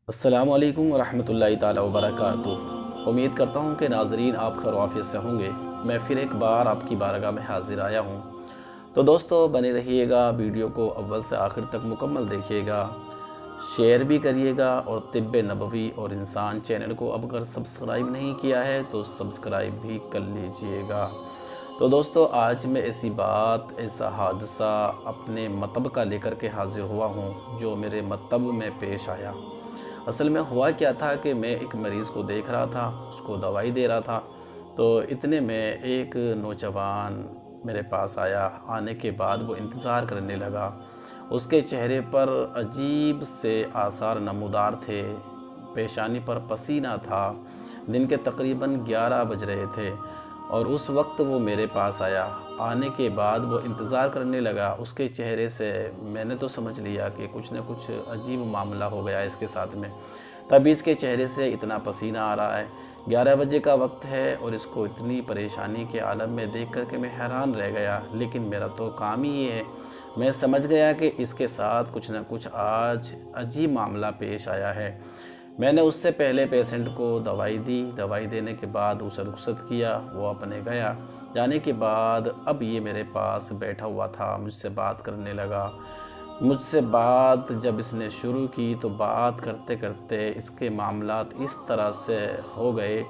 السلام علیکم ورحمۃ اللہ تعالی وبرکاتہ۔ امید کرتا ہوں کہ ناظرین آپ خیر و عافیت سے ہوں گے۔ میں پھر ایک بار آپ کی بارگاہ میں حاضر آیا ہوں۔ تو دوستو بنے رہیے گا، ویڈیو کو اول سے آخر تک مکمل دیکھیے گا، شیئر بھی کریے گا، اور طب نبوی اور انسان چینل کو اب اگر سبسکرائب نہیں کیا ہے تو سبسکرائب بھی کر لیجئے گا۔ تو دوستو آج میں ایسا حادثہ اپنے مطب کا لے کر کے حاضر ہوا ہوں جو میرے مطب میں پیش آیا۔ اصل میں ہوا کیا تھا کہ میں ایک مریض کو دیکھ رہا تھا، اس کو دوائی دے رہا تھا، تو اتنے میں ایک نوجوان میرے پاس آیا۔ آنے کے بعد وہ انتظار کرنے لگا۔ اس کے چہرے پر عجیب سے آثار نمودار تھے، پیشانی پر پسینہ تھا۔ دن کے تقریباً 11 بج رہے تھے اور اس وقت وہ میرے پاس آیا۔ آنے کے بعد وہ انتظار کرنے لگا۔ اس کے چہرے سے میں نے تو سمجھ لیا کہ کچھ نہ کچھ عجیب معاملہ ہو گیا اس کے ساتھ میں، تبھی اس کے چہرے سے اتنا پسینہ آ رہا ہے۔ 11 بجے کا وقت ہے اور اس کو اتنی پریشانی کے عالم میں دیکھ کر کے میں حیران رہ گیا، لیکن میرا تو کام ہی یہ ہے۔ میں سمجھ گیا کہ اس کے ساتھ کچھ نہ کچھ آج عجیب معاملہ پیش آیا ہے۔ میں نے اس سے پہلے پیشنٹ کو دوائی دی، دوائی دینے کے بعد اسے رخصت کیا، وہ اپنے گیا۔ جانے کے بعد اب یہ میرے پاس بیٹھا ہوا تھا، مجھ سے بات کرنے لگا۔ مجھ سے بات جب اس نے شروع کی تو بات کرتے کرتے اس کے معاملات اس طرح سے ہو گئے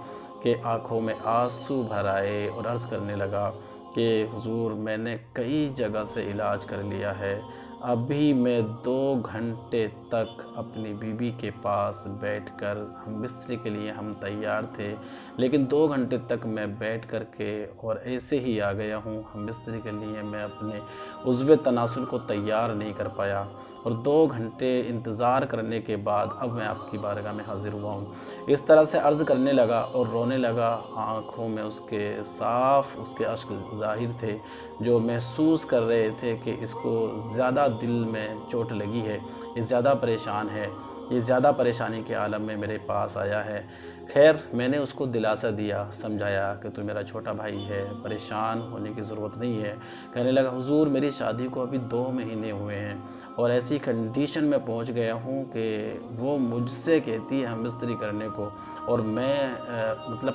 کہ آنکھوں میں آنسو بھر آئے اور عرض کرنے لگا کہ حضور میں نے کئی جگہ سے علاج کر لیا ہے، ابھی میں 2 گھنٹے تک اپنی بیوی کے پاس بیٹھ کر، ہم بستری کے لیے ہم تیار تھے، لیکن 2 گھنٹے تک میں بیٹھ کر کے اور ایسے ہی آ گیا ہوں، ہم بستری کے لیے میں اپنے عضو تناسل کو تیار نہیں کر پایا، اور 2 گھنٹے انتظار کرنے کے بعد اب میں آپ کی بارگاہ میں حاضر ہوا ہوں۔ اس طرح سے عرض کرنے لگا اور رونے لگا۔ آنکھوں میں اس کے صاف اس کے اشک ظاہر تھے، جو محسوس کر رہے تھے کہ اس کو زیادہ دل میں چوٹ لگی ہے، یہ زیادہ پریشان ہے، یہ زیادہ پریشانی کے عالم میں میرے پاس آیا ہے۔ خیر میں نے اس کو دلاسا دیا، سمجھایا کہ تو میرا چھوٹا بھائی ہے، پریشان ہونے کی ضرورت نہیں ہے۔ کہنے لگا حضور میری شادی کو ابھی 2 مہینے ہوئے ہیں اور ایسی کنڈیشن میں پہنچ گیا ہوں کہ وہ مجھ سے کہتی ہے ہم بستری کرنے کو، اور میں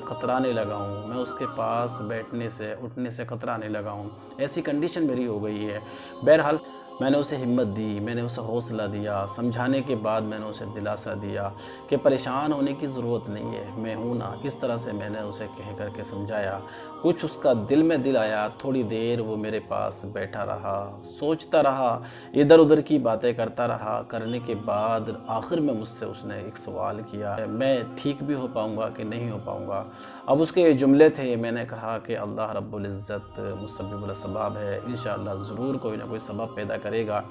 کترانے لگا ہوں، میں اس کے پاس بیٹھنے سے اٹھنے سے کترانے لگا ہوں، ایسی کنڈیشن میری ہو گئی ہے۔ بہرحال میں نے اسے ہمت دی، میں نے اسے حوصلہ دیا، سمجھانے کے بعد میں نے اسے دلاسا دیا کہ پریشان ہونے کی ضرورت نہیں ہے، میں ہوں نا۔ اس طرح سے میں نے اسے کہہ کر کے سمجھایا۔ کچھ اس کا دل میں دل آیا، تھوڑی دیر وہ میرے پاس بیٹھا رہا، سوچتا رہا، ادھر ادھر کی باتیں کرتا رہا۔ کرنے کے بعد آخر میں مجھ سے اس نے ایک سوال کیا، میں ٹھیک بھی ہو پاؤں گا کہ نہیں ہو پاؤں گا؟ اب اس کے یہ جملے تھے، میں نے کہا کہ اللہ رب العزت مسبب الاسباب ہے، انشاءاللہ ضرور کوئی نہ کوئی سبب پیدا کرے گا۔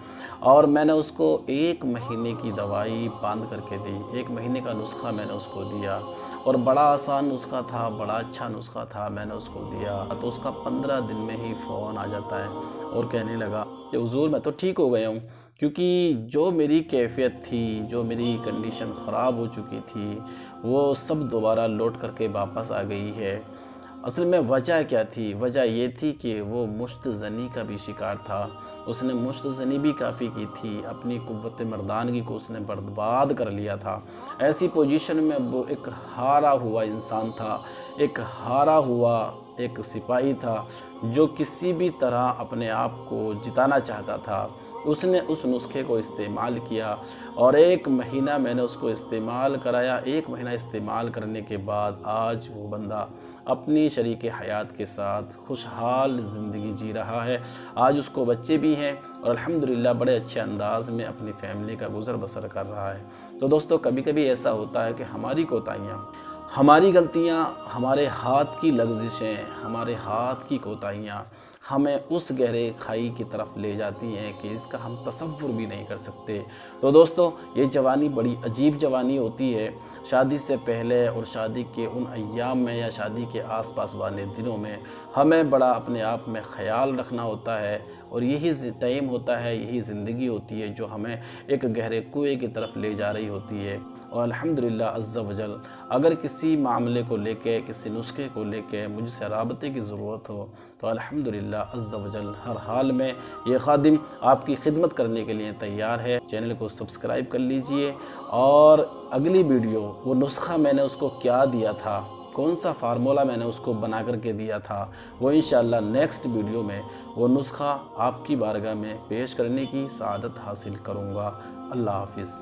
اور میں نے اس کو 1 مہینے کی دوائی باندھ کر کے دی، 1 مہینے کا نسخہ میں نے اس کو دیا، اور بڑا آسان نسخہ تھا، بڑا اچھا نسخہ تھا، میں نے اس کو دیا تو اس کا 15 دن میں ہی فون آ جاتا ہے اور کہنے لگا کہ حضور میں تو ٹھیک ہو گیا ہوں، کیونکہ جو میری کیفیت تھی، جو میری کنڈیشن خراب ہو چکی تھی، وہ سب دوبارہ لوٹ کر کے واپس آ گئی ہے۔ اصل میں وجہ کیا تھی؟ وجہ یہ تھی کہ وہ مشت زنی کا بھی شکار تھا، اس نے مشت زنی بھی کافی کی تھی، اپنی قوت مردانگی کو اس نے برباد کر لیا تھا۔ ایسی پوزیشن میں وہ ایک ہارا ہوا انسان تھا، ایک ہارا ہوا ایک سپاہی تھا جو کسی بھی طرح اپنے آپ کو جتانا چاہتا تھا۔ اس نے اس نسخے کو استعمال کیا اور 1 مہینہ میں نے اس کو استعمال کرایا۔ 1 مہینہ استعمال کرنے کے بعد آج وہ بندہ اپنی شریک حیات کے ساتھ خوشحال زندگی جی رہا ہے۔ آج اس کو بچے بھی ہیں اور الحمدللہ بڑے اچھے انداز میں اپنی فیملی کا گزر بسر کر رہا ہے۔ تو دوستو کبھی کبھی ایسا ہوتا ہے کہ ہماری کوتاہیاں، ہماری غلطیاں، ہمارے ہاتھ کی لغزشیں، ہمارے ہاتھ کی کوتاہیاں ہمیں اس گہرے کھائی کی طرف لے جاتی ہیں کہ اس کا ہم تصور بھی نہیں کر سکتے۔ تو دوستو یہ جوانی بڑی عجیب جوانی ہوتی ہے۔ شادی سے پہلے اور شادی کے ان ایام میں یا شادی کے آس پاس والے دنوں میں ہمیں بڑا اپنے آپ میں خیال رکھنا ہوتا ہے، اور یہی ٹائم ہوتا ہے، یہی زندگی ہوتی ہے جو ہمیں ایک گہرے کنویں کی طرف لے جا رہی ہوتی ہے۔ اور الحمدللہ عز و جل اگر کسی معاملے کو لے کے، کسی نسخے کو لے کے مجھ سے رابطے کی ضرورت ہو تو الحمدللہ عز و جل ہر حال میں یہ خادم آپ کی خدمت کرنے کے لیے تیار ہے۔ چینل کو سبسکرائب کر لیجئے، اور اگلی ویڈیو وہ نسخہ میں نے اس کو کیا دیا تھا، کون سا فارمولہ میں نے اس کو بنا کر کے دیا تھا، وہ انشاءاللہ نیکسٹ ویڈیو میں وہ نسخہ آپ کی بارگاہ میں پیش کرنے کی سعادت حاصل کروں گا۔ اللہ حافظ۔